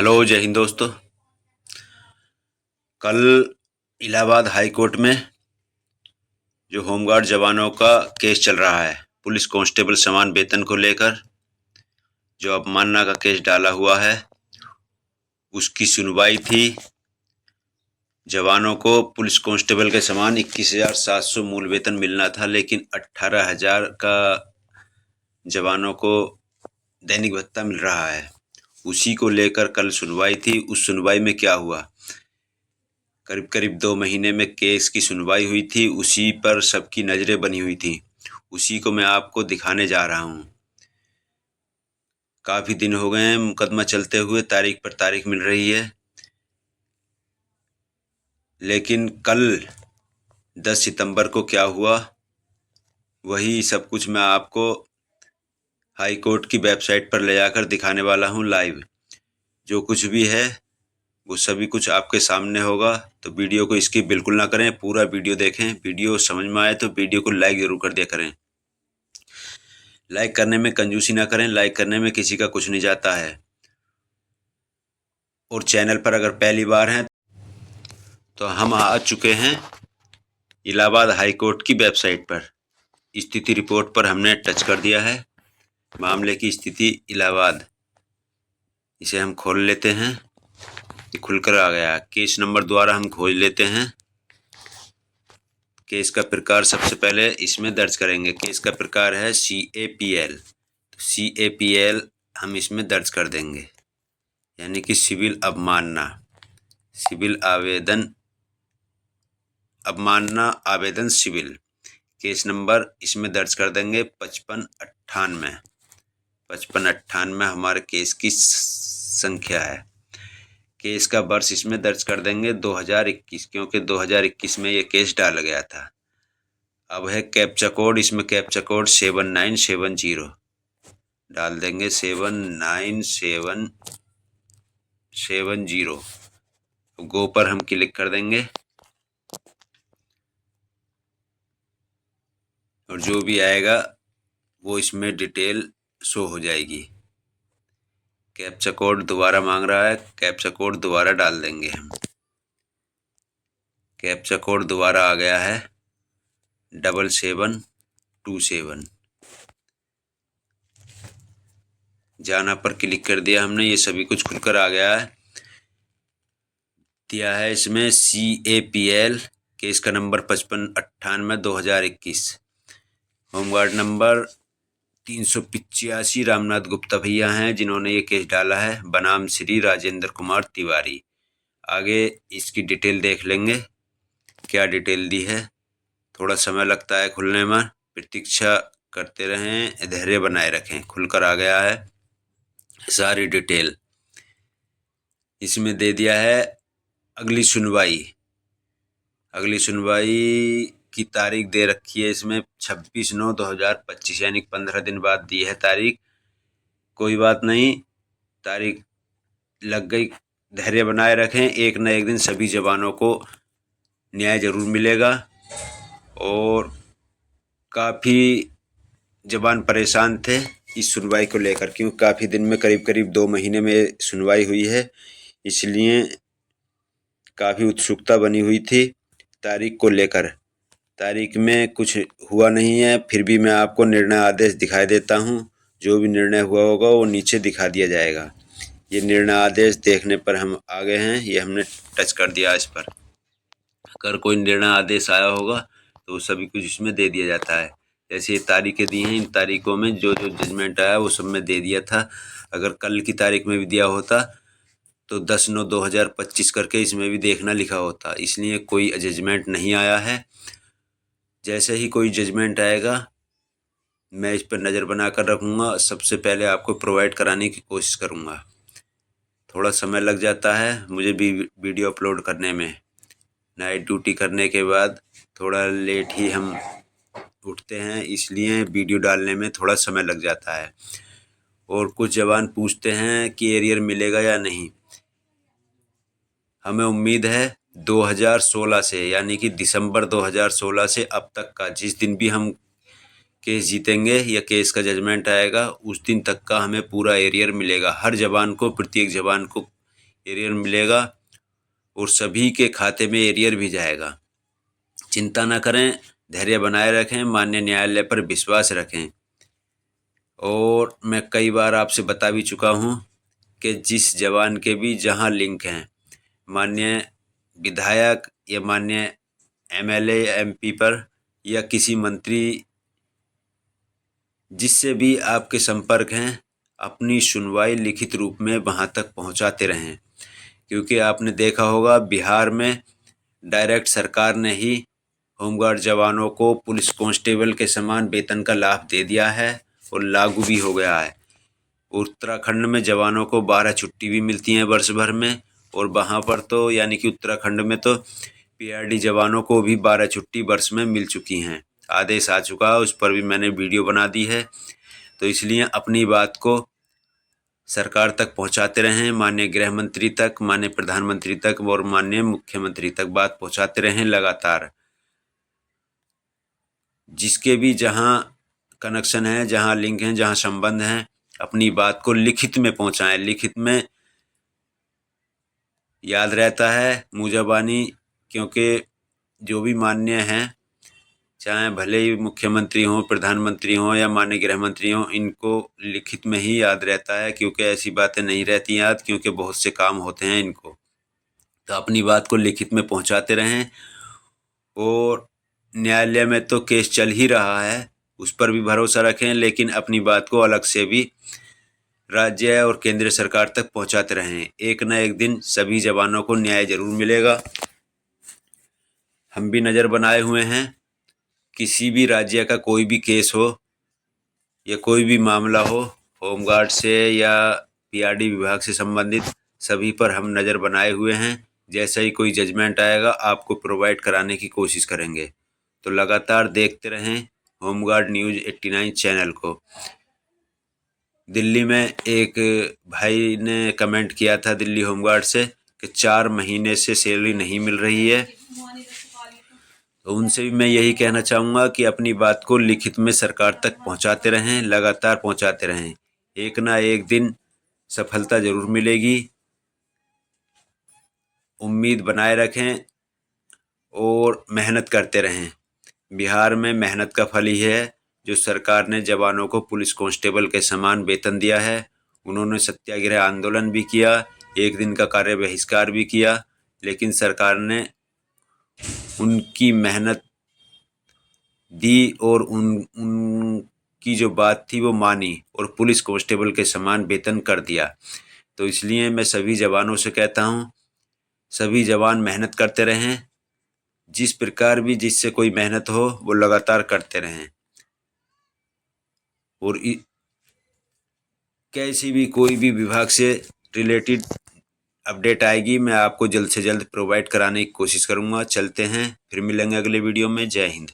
Hello, जय हिंद दोस्तों। कल इलाहाबाद हाई कोर्ट में जो होमगार्ड जवानों का केस चल रहा है, पुलिस कांस्टेबल समान वेतन को लेकर जो अवमानना का केस डाला हुआ है, उसकी सुनवाई थी। जवानों को पुलिस कांस्टेबल के समान 21,700 मूल वेतन मिलना था, लेकिन 18,000 का जवानों को दैनिक भत्ता मिल रहा है। उसी को लेकर कल सुनवाई थी। उस सुनवाई में क्या हुआ, करीब करीब 2 महीने में केस की सुनवाई हुई थी। उसी पर सबकी नज़रें बनी हुई थी। उसी को मैं आपको दिखाने जा रहा हूँ। काफ़ी दिन हो गए हैं मुकदमा चलते हुए, तारीख पर तारीख मिल रही है, लेकिन कल 10 सितंबर को क्या हुआ वही सब कुछ मैं आपको हाई कोर्ट की वेबसाइट पर ले जाकर दिखाने वाला हूँ लाइव। जो कुछ भी है वो सभी कुछ आपके सामने होगा, तो वीडियो को स्किप बिल्कुल ना करें, पूरा वीडियो देखें। वीडियो समझ में आए तो वीडियो को लाइक ज़रूर कर दिया करें। लाइक करने में कंजूसी ना करें, लाइक करने में किसी का कुछ नहीं जाता है। और चैनल पर अगर पहली बार हैं तो हम आ चुके हैं इलाहाबाद हाई कोर्ट की वेबसाइट पर। स्थिति रिपोर्ट पर हमने टच कर दिया है। मामले की स्थिति इलाहाबाद, इसे हम खोल लेते हैं। ये खुलकर आ गया। केस नंबर द्वारा हम खोज लेते हैं। केस का प्रकार सबसे पहले इसमें दर्ज करेंगे। केस का प्रकार है CAPL, तो CAPL हम इसमें दर्ज कर देंगे, यानी कि सिविल अवमानना, सिविल आवेदन, अवमानना आवेदन सिविल। केस नंबर इसमें दर्ज कर देंगे 5598। 5598 हमारे केस की संख्या है। केस का वर्ष इसमें दर्ज कर देंगे 2021, क्योंकि 2021 में ये केस डाला गया था। अब है कैप्चा कोड, इसमें कैप्चा कोड 7970 डाल देंगे, 79770। गो पर हम क्लिक कर देंगे और जो भी आएगा वो इसमें डिटेल शो हो जाएगी। कैप्चा कोड दोबारा मांग रहा है, कैप्चा कोड दोबारा डाल देंगे हम। कैप्चा कोड दोबारा आ गया है 7727। जाना पर क्लिक कर दिया हमने, ये सभी कुछ खुलकर आ गया है। दिया है इसमें CAPL, केस का number 5598/2021, home guard number 385 Ramnath Gupta भैया हैं जिन्होंने ये केस डाला है, बनाम श्री राजेंद्र कुमार तिवारी। आगे इसकी डिटेल देख लेंगे, क्या डिटेल दी है। थोड़ा समय लगता है खुलने में, प्रतीक्षा करते रहें, धैर्य बनाए रखें। खुलकर आ गया है सारी डिटेल। इसमें दे दिया है अगली सुनवाई। अगली सुनवाई की तारीख दे रखी है इसमें 26/9/2025, यानी 15 दिन बाद दी है तारीख। कोई बात नहीं, तारीख लग गई, धैर्य बनाए रखें। एक न एक दिन सभी जवानों को न्याय जरूर मिलेगा। और काफ़ी जवान परेशान थे इस सुनवाई को लेकर, क्योंकि काफ़ी दिन में, करीब करीब 2 महीने में सुनवाई हुई है, इसलिए काफ़ी उत्सुकता बनी हुई थी तारीख को लेकर। तारीख में कुछ हुआ नहीं है, फिर भी मैं आपको निर्णय आदेश दिखाई देता हूँ। जो भी निर्णय हुआ होगा वो नीचे दिखा दिया जाएगा। ये निर्णय आदेश देखने पर हम आ गए हैं, ये हमने टच कर दिया इस पर। अगर कोई निर्णय आदेश आया होगा तो सभी कुछ इसमें दे दिया जाता है। जैसे ये तारीखें दी हैं, इन तारीखों में जो जो जजमेंट आया वो सब में दे दिया था। अगर कल की तारीख में भी दिया होता तो 10/9/2025 करके इसमें भी देखना लिखा होता। इसलिए कोई जजमेंट नहीं आया है। जैसे ही कोई जजमेंट आएगा मैं इस पर नज़र बना कर रखूँगा, सबसे पहले आपको प्रोवाइड कराने की कोशिश करूँगा। थोड़ा समय लग जाता है मुझे भी वीडियो अपलोड करने में। नाइट ड्यूटी करने के बाद थोड़ा लेट ही हम उठते हैं, इसलिए वीडियो डालने में थोड़ा समय लग जाता है। और कुछ जवान पूछते हैं कि एरियर मिलेगा या नहीं। हमें उम्मीद है 2016 से, यानी कि दिसंबर 2016 से अब तक का, जिस दिन भी हम केस जीतेंगे या केस का जजमेंट आएगा उस दिन तक का हमें पूरा एरियर मिलेगा। हर जवान को, प्रत्येक जवान को एरियर मिलेगा और सभी के खाते में एरियर भी जाएगा। चिंता न करें, धैर्य बनाए रखें, माननीय न्यायालय पर विश्वास रखें। और मैं कई बार आपसे बता भी चुका हूँ कि जिस जवान के भी जहाँ लिंक हैं माननीय विधायक या माननीय एमएलए एमपी पर या किसी मंत्री जिससे भी आपके संपर्क हैं, अपनी सुनवाई लिखित रूप में वहाँ तक पहुँचाते रहें। क्योंकि आपने देखा होगा बिहार में डायरेक्ट सरकार ने ही होमगार्ड जवानों को पुलिस कांस्टेबल के समान वेतन का लाभ दे दिया है और लागू भी हो गया है। उत्तराखंड में जवानों को 12 छुट्टी भी मिलती हैं वर्ष भर में, और वहाँ पर तो यानी कि उत्तराखंड में तो पीआरडी जवानों को भी 12 छुट्टी वर्ष में मिल चुकी हैं। आदेश आ चुका है, उस पर भी मैंने वीडियो बना दी है। तो इसलिए अपनी बात को सरकार तक पहुंचाते रहें, माननीय गृह मंत्री तक, माननीय प्रधानमंत्री तक और माननीय मुख्यमंत्री तक बात पहुंचाते रहें लगातार। जिसके भी जहां कनेक्शन है, जहां लिंक हैं, जहां संबंध हैं, अपनी बात को लिखित में पहुंचाएं। लिखित में याद रहता है मुँह ज़बानी, क्योंकि जो भी माननीय हैं, चाहे भले ही मुख्यमंत्री हों, प्रधानमंत्री हों या माननीय गृह मंत्री हों, इनको लिखित में ही याद रहता है। क्योंकि ऐसी बातें नहीं रहती याद, क्योंकि बहुत से काम होते हैं इनको। तो अपनी बात को लिखित में पहुंचाते रहें। और न्यायालय में तो केस चल ही रहा है, उस पर भी भरोसा रखें, लेकिन अपनी बात को अलग से भी राज्य और केंद्र सरकार तक पहुंचाते रहें। एक न एक दिन सभी जवानों को न्याय जरूर मिलेगा। हम भी नज़र बनाए हुए हैं, किसी भी राज्य का कोई भी केस हो या कोई भी मामला हो, होमगार्ड से या पीआरडी विभाग से संबंधित, सभी पर हम नज़र बनाए हुए हैं। जैसा ही कोई जजमेंट आएगा आपको प्रोवाइड कराने की कोशिश करेंगे। तो लगातार देखते रहें होमगार्ड न्यूज़ 89 चैनल को। दिल्ली में एक भाई ने कमेंट किया था दिल्ली होमगार्ड से कि 4 महीने से सैलरी नहीं मिल रही है। तो उनसे भी मैं यही कहना चाहूँगा कि अपनी बात को लिखित में सरकार तक पहुँचाते रहें, लगातार पहुँचाते रहें। एक ना एक दिन सफलता ज़रूर मिलेगी। उम्मीद बनाए रखें और मेहनत करते रहें। बिहार में मेहनत का फल ही है जो सरकार ने जवानों को पुलिस कांस्टेबल के समान वेतन दिया है। उन्होंने सत्याग्रह आंदोलन भी किया, 1 दिन का कार्य बहिष्कार भी किया, लेकिन सरकार ने उनकी मेहनत दी और उनकी जो बात थी वो मानी और पुलिस कांस्टेबल के समान वेतन कर दिया। तो इसलिए मैं सभी जवानों से कहता हूँ, सभी जवान मेहनत करते रहें। जिस प्रकार भी जिससे कोई मेहनत हो वो लगातार करते रहें। और कैसी भी कोई भी विभाग से रिलेटेड अपडेट आएगी, मैं आपको जल्द से जल्द प्रोवाइड कराने की कोशिश करूँगा। चलते हैं, फिर मिलेंगे अगले वीडियो में। जय हिंद।